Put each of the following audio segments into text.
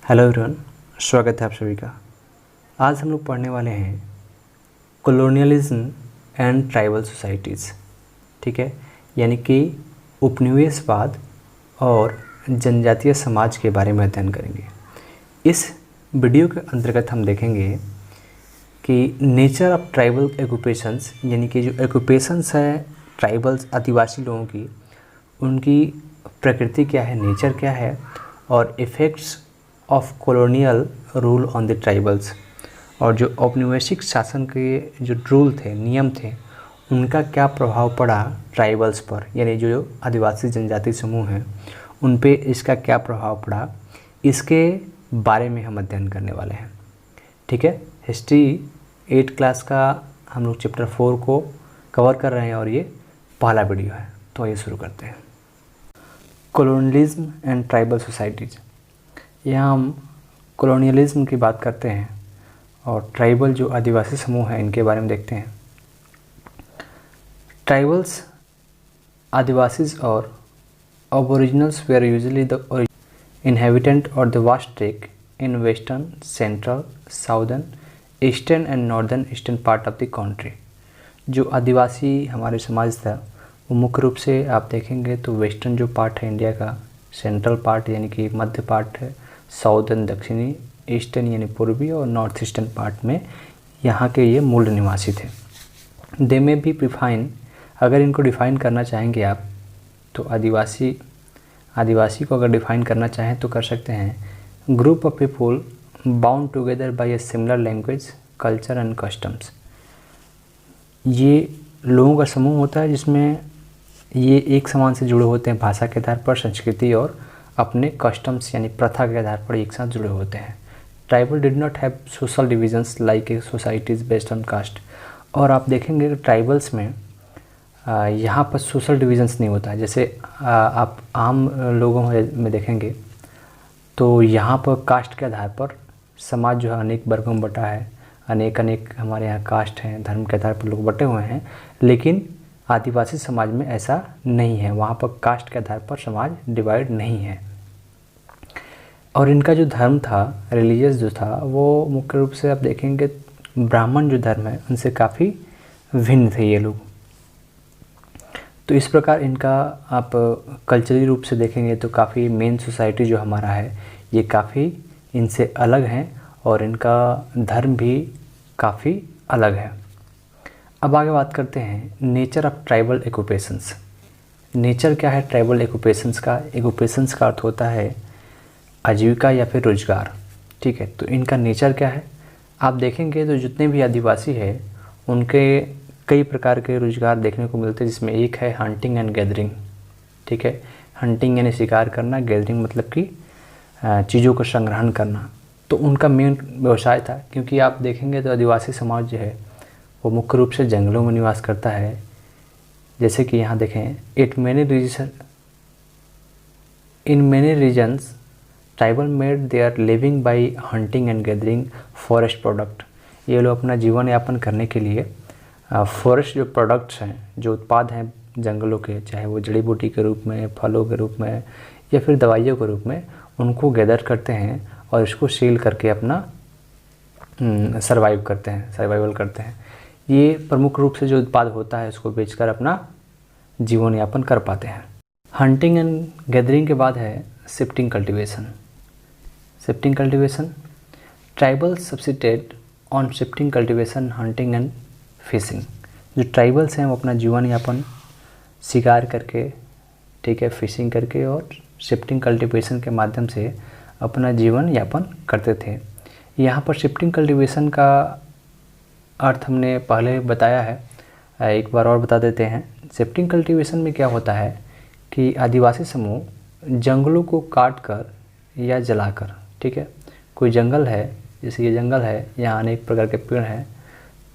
Hello everyone, स्वागत है आप सभी का। आज हम लोग पढ़ने वाले हैं कॉलोनियलिज्म एंड ट्राइबल सोसाइटीज़। ठीक है, यानी कि उपनिवेशवाद और जनजातीय समाज के बारे में अध्ययन करेंगे। इस वीडियो के अंतर्गत हम देखेंगे कि नेचर ऑफ ट्राइबल एक्यूपेशंस, यानी कि जो एक्यूपेशंस है ट्राइबल्स आदिवासी लोगों की, उनकी प्रकृति क्या है, नेचर क्या है, और effects of colonial rule on the tribals, और जो औपनिवेशिक शासन के जो रूल थे, नियम थे, उनका क्या प्रभाव पड़ा ट्राइबल्स पर, यानी जो आदिवासी जनजाति समूह हैं उन पे इसका क्या प्रभाव पड़ा, इसके बारे में हम अध्ययन करने वाले हैं। ठीक है, हिस्ट्री 8 क्लास का हम लोग चैप्टर 4 को कवर कर रहे हैं और ये पहला वीडियो है। तो आइए शुरू करते हैं। Colonialism and tribal societies. यहाँ हम कॉलोनियलिज्म की बात करते हैं और ट्राइबल जो आदिवासी समूह हैं इनके बारे में देखते हैं। ट्राइबल्स, आदिवासीज और aboriginals were usually the inhabitant or the vast tract in western, central, southern, eastern and northern eastern part of the country। जो आदिवासी हमारे समाज था वो मुख्य रूप से आप देखेंगे तो वेस्टर्न जो पार्ट है इंडिया का, सेंट्रल पार्ट यानी कि मध्य पार्ट है, साउदर्न दक्षिणी, ईस्टर्न यानी पूर्वी, और नॉर्थ ईस्टर्न पार्ट में यहाँ के ये मूल निवासी थे। दे में भी डिफाइन, अगर इनको डिफ़ाइन करना चाहेंगे आप तो आदिवासी को अगर डिफ़ाइन करना चाहें तो कर सकते हैं। Group of people bound together by a similar language, culture and customs. ये लोगों का समूह होता है जिसमें ये एक समान से जुड़े होते हैं, भाषा के आधार पर, संस्कृति और अपने कस्टम्स यानी प्रथा के आधार पर एक साथ जुड़े होते हैं। Tribal did not have social divisions like a societies based on caste. और आप देखेंगे कि ट्राइबल्स में यहाँ पर सोशल डिविजन्स नहीं होता है। जैसे आप आम लोगों में देखेंगे तो यहाँ पर कास्ट के आधार पर समाज जो है अनेक वर्गों में बटा है, अनेक हमारे यहाँ कास्ट हैं, धर्म के आधार पर लोग बटे हुए हैं, लेकिन आदिवासी समाज में ऐसा नहीं है। वहाँ पर कास्ट के आधार पर समाज डिवाइड नहीं है। और इनका जो धर्म था, रिलीजियस जो था, वो मुख्य रूप से आप देखेंगे ब्राह्मण जो धर्म है उनसे काफ़ी भिन्न थे ये लोग। तो इस प्रकार इनका आप कल्चरली रूप से देखेंगे तो काफ़ी मेन सोसाइटी जो हमारा है ये काफ़ी इनसे अलग हैं और इनका धर्म भी काफ़ी अलग है। अब आगे बात करते हैं नेचर ऑफ ट्राइबल एक्यूपेशंस। नेचर क्या है ट्राइबल एक्यूपेशंस का? एक्यूपेशंस का अर्थ होता है आजीविका या फिर रोजगार। ठीक है, तो इनका नेचर क्या है आप देखेंगे तो जितने भी आदिवासी हैं उनके कई प्रकार के रोजगार देखने को मिलते हैं, जिसमें एक है हंटिंग एंड गैदरिंग। ठीक है, हंटिंग यानी शिकार करना, गैदरिंग मतलब कि चीज़ों को संग्रहण करना। तो उनका मेन व्यवसाय था, क्योंकि आप देखेंगे तो आदिवासी समाज जो है वो मुख्य रूप से जंगलों में निवास करता है। जैसे कि यहाँ देखें, in many reasons tribal made their living by hunting and gathering forest product. ये लोग अपना जीवन यापन करने के लिए फॉरेस्ट जो प्रोडक्ट्स हैं, जो उत्पाद हैं जंगलों के, चाहे वो जड़ी बूटी के रूप में, फलों के रूप में या फिर दवाइयों के रूप में, उनको गैदर करते हैं और इसको सील करके अपना सर्वाइवल करते हैं। ये प्रमुख रूप से जो उत्पाद होता है उसको बेचकर अपना जीवन यापन कर पाते हैं। हंटिंग एंड गैदरिंग के बाद है shifting cultivation. Shifting cultivation, tribals subsisted on shifting cultivation, hunting and fishing. जो ट्राइबल्स हैं वो अपना जीवन यापन शिकार करके, ठीक है, फिशिंग करके और शिफ्टिंग कल्टीवेशन के माध्यम से अपना जीवन यापन करते थे। यहाँ पर शिफ्टिंग कल्टीवेशन का अर्थ हमने पहले बताया है, एक बार और बता देते हैं। शिफ्टिंग कल्टीवेशन में क्या होता है कि आदिवासी समूह जंगलों को काट कर या जलाकर, ठीक है, कोई जंगल है, जैसे ये जंगल है, यहाँ अनेक प्रकार के पेड़ हैं,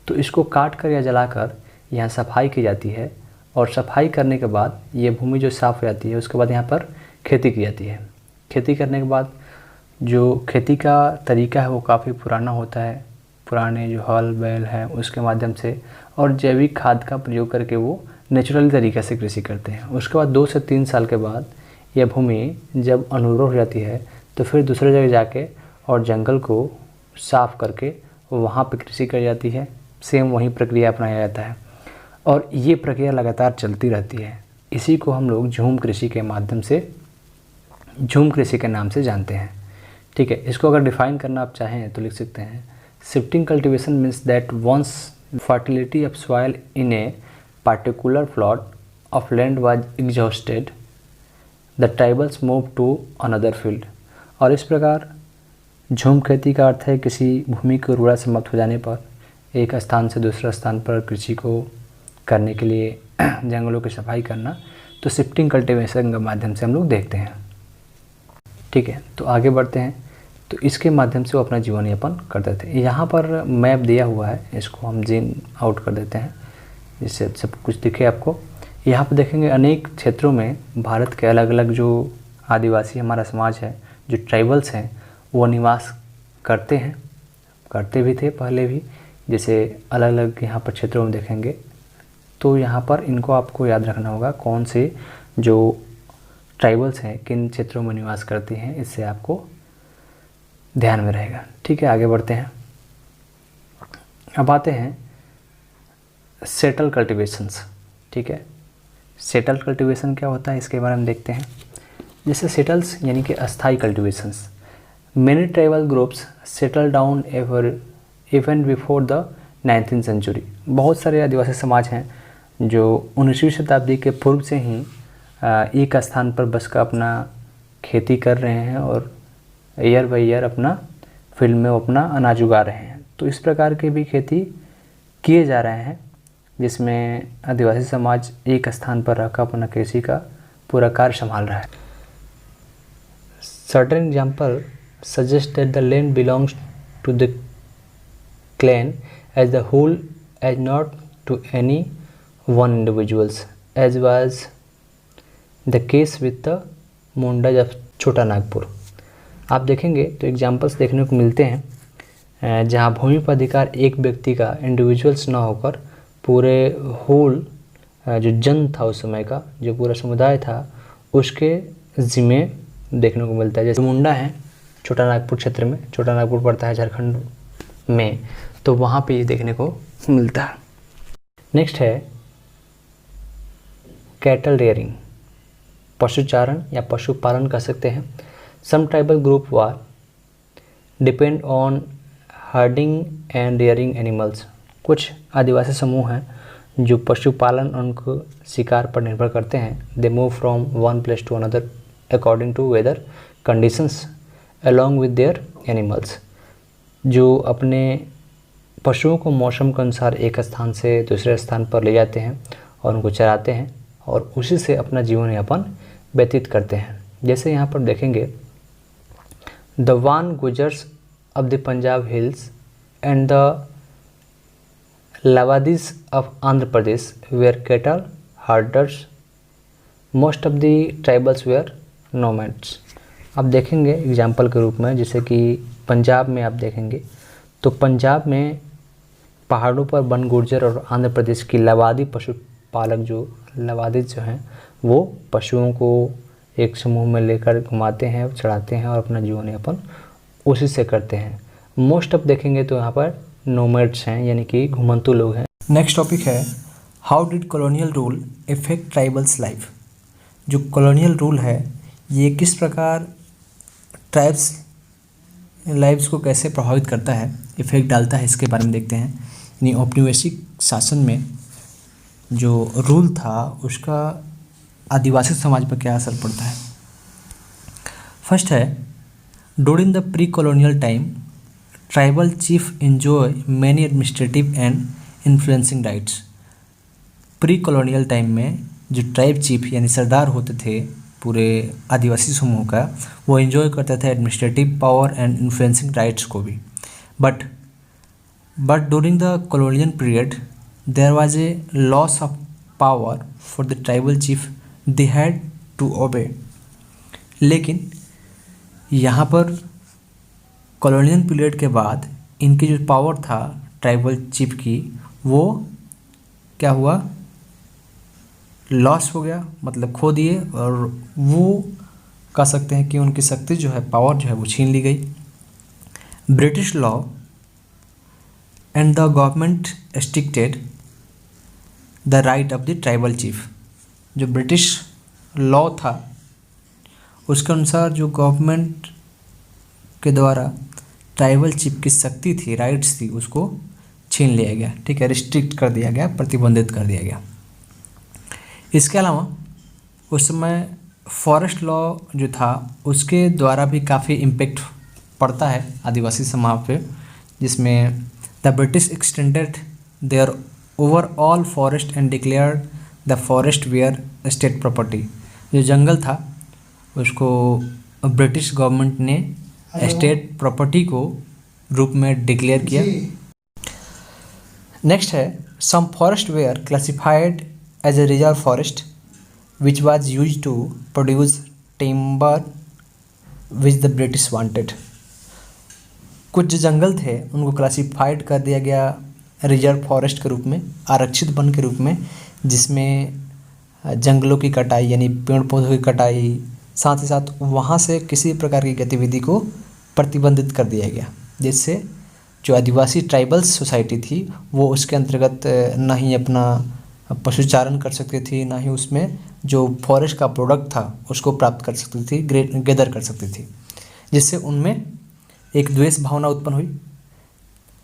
तो इसको काट कर या जलाकर यहाँ सफाई की जाती है, और सफाई करने के बाद ये भूमि जो साफ़ हो जाती है उसके बाद यहाँ पर खेती की जाती है। खेती करने के बाद जो खेती का तरीका है वो काफ़ी पुराना होता है, पुराने जो हल बैल है उसके माध्यम से, और जैविक खाद का प्रयोग करके वो नेचुरल तरीके से कृषि करते हैं। उसके बाद 2 से 3 साल के बाद यह भूमि जब अनुर्वर हो जाती है तो फिर दूसरे जगह जाके और जंगल को साफ करके वहाँ पे कृषि की जाती है। सेम वही प्रक्रिया अपनाया जाता है और ये प्रक्रिया लगातार चलती रहती है। इसी को हम लोग झूम कृषि के माध्यम से, झूम कृषि के नाम से जानते हैं। ठीक है, इसको अगर डिफाइन करना आप चाहें तो लिख सकते हैं, shifting cultivation means that once fertility of soil in a particular plot of land was exhausted the tribals move to another field. और इस प्रकार झूम खेती का अर्थ है किसी भूमि की उर्वरता समाप्त हो जाने पर एक स्थान से दूसरे स्थान पर कृषि को करने के लिए जंगलों की सफाई करना। तो शिफ्टिंग कल्टीवेशन के माध्यम से हम लोग देखते हैं। ठीक है, तो आगे बढ़ते हैं। तो इसके माध्यम से वो अपना जीवन यापन करते थे। यहाँ पर मैप दिया हुआ है, इसको हम ज़ूम आउट कर देते हैं जिससे सब कुछ दिखे आपको। यहाँ पर देखेंगे अनेक क्षेत्रों में भारत के अलग अलग जो आदिवासी हमारा समाज है, जो ट्राइबल्स हैं, वो निवास करते हैं, करते भी थे पहले भी। जैसे अलग अलग यहाँ पर क्षेत्रों में देखेंगे तो यहाँ पर इनको आपको याद रखना होगा कौन से जो ट्राइबल्स हैं किन क्षेत्रों में निवास करती हैं, इससे आपको ध्यान में रहेगा। ठीक है, आगे बढ़ते हैं। अब आते हैं सेटल कल्टीवेशंस। ठीक है, सेटल कल्टीवेशन क्या होता है इसके बारे में देखते हैं। जैसे सेटल्स यानी कि अस्थाई cultivations, many tribal groups settle down even before the 19th century. बहुत सारे आदिवासी समाज हैं जो 19वीं शताब्दी के पूर्व से ही एक स्थान पर बस का अपना खेती कर रहे हैं और ईयर बाई ईयर अपना फील्ड में अपना अनाज उगा रहे हैं। तो इस प्रकार की भी खेती किए जा रहे हैं जिसमें आदिवासी समाज एक स्थान पर रहकर अपना कृषि का पूरा कार्य संभाल रहा है। Certain example suggest that the land belongs to the clan as the whole, as not to any one individuals, as was the case with the Munda of छोटा नागपुर। आप देखेंगे तो एग्जाम्पल्स देखने को मिलते हैं जहाँ भूमि पर अधिकार एक व्यक्ति का, इंडिविजुअल्स ना होकर पूरे होल जो जन था उस समय का, जो पूरा समुदाय था, उसके ज़िम्मे देखने को मिलता है। जैसे मुंडा है छोटा नागपुर क्षेत्र में, छोटा नागपुर पड़ता है झारखंड में, तो वहाँ पे ये देखने को मिलता है। नेक्स्ट है कैटल रेयरिंग, पशुचारण या पशुपालन कह सकते हैं। Some tribal group were depend on herding and rearing animals. कुछ आदिवासी समूह हैं जो पशुपालन और उनको शिकार पर निर्भर करते हैं। They move from one place to another according to weather conditions along with their animals. जो अपने पशुओं को मौसम के अनुसार एक स्थान से दूसरे स्थान पर ले जाते हैं और उनको चराते हैं और उसी से अपना जीवन यापन व्यतीत करते हैं। जैसे यहाँ पर देखेंगे, the Van Gujjars of the Punjab hills and the Labadis of Andhra Pradesh were cattle herders, most of the tribals were nomads. आप देखेंगे एग्जाम्पल के रूप में, जैसे कि पंजाब में आप देखेंगे तो पंजाब में पहाड़ों पर वन गुर्जर और आंध्र प्रदेश की लवादी पशुपालक जो लवादी जो हैं वो पशुओं को एक समूह में लेकर घुमाते हैं, चढ़ाते हैं और अपना जीवन यापन उसी से करते हैं। मोस्ट ऑफ देखेंगे तो यहाँ पर नोमैड्स हैं यानी कि घुमंतु लोग हैं। नेक्स्ट टॉपिक है how did colonial rule effect tribals life. जो कॉलोनियल रूल है ये किस प्रकार ट्राइब्स लाइव्स को कैसे प्रभावित करता है, इफेक्ट डालता है, इसके बारे में देखते हैं। यानी औपनिवेशिक शासन में जो रूल था उसका आदिवासी समाज पर क्या असर पड़ता है। फर्स्ट है, during the pre colonial time tribal chief enjoy many administrative and influencing rights. Pre colonial time में जो ट्राइब चीफ यानी सरदार होते थे पूरे आदिवासी समूह का, वो एंजॉय करता था administrative power and influencing rights को भी। But during the colonial period there was a loss of power for the tribal chief, they had to obey. लेकिन यहाँ पर कॉलोनियल पीरियड के बाद इनकी जो पावर था ट्राइबल चीफ की, वो क्या हुआ, लॉस हो गया, मतलब खो दिए, और वो कह सकते हैं कि उनकी शक्ति जो है, पावर जो है वो छीन ली गई। British law and the government restricted the right of the tribal chief. जो ब्रिटिश लॉ था उसके अनुसार जो गवर्नमेंट के द्वारा ट्राइबल चीफ की शक्ति थी, राइट्स थी, उसको छीन लिया गया, ठीक है, रिस्ट्रिक्ट कर दिया गया, प्रतिबंधित कर दिया गया। इसके अलावा उस समय फॉरेस्ट लॉ जो था उसके द्वारा भी काफ़ी इम्पेक्ट पड़ता है आदिवासी समाज पे, जिसमें the British extended their over all forest and declared the forest were state property. जो जंगल था उसको ब्रिटिश गवर्नमेंट ने स्टेट प्रॉपर्टी को रूप में डिक्लेयर किया। नेक्स्ट है some forest were classified as a reserve forest which was used to produce timber which the British wanted. कुछ जो जंगल थे उनको क्लासिफाइड कर दिया गया रिजर्व फॉरेस्ट के रूप में, आरक्षित वन के रूप में, जिसमें जंगलों की कटाई यानी पेड़ पौधों की कटाई, साथ ही साथ वहाँ से किसी प्रकार की गतिविधि को प्रतिबंधित कर दिया गया, जिससे जो आदिवासी ट्राइबल सोसाइटी थी वो उसके अंतर्गत ना ही अपना पशुचारण कर सकती थी, ना ही उसमें जो फॉरेस्ट का प्रोडक्ट था उसको प्राप्त कर सकती थी, गैदर कर सकती थी, जिससे उनमें एक द्वेष भावना उत्पन्न हुई।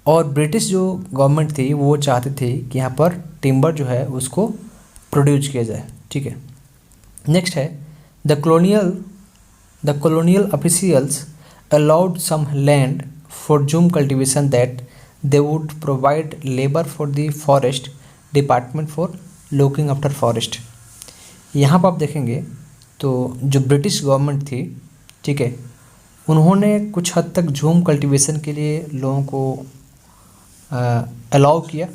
और ब्रिटिश जो गवर्नमेंट थी वो चाहती थी कि यहाँ पर टिम्बर जो है उसको प्रोड्यूस किया जाए, ठीक है। नेक्स्ट है the colonial officials allowed some land for Zoom cultivation that they would provide labor for the forest department for looking after forest। यहाँ पर आप देखेंगे तो जो ब्रिटिश गवर्नमेंट थी, ठीक है, उन्होंने कुछ हद तक झूम कल्टीवेशन के लिए लोगों को अलाउ किया,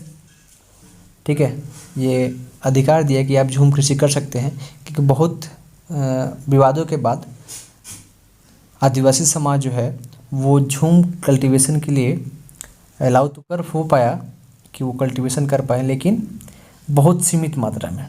ठीक है, ये अधिकार दिया कि आप झूम कृषि कर सकते हैं, क्योंकि बहुत विवादों के बाद आदिवासी समाज जो है वो झूम कल्टीवेशन के लिए अलाउ तो कर हो पाया कि वो कल्टीवेशन कर पाए, लेकिन बहुत सीमित मात्रा में।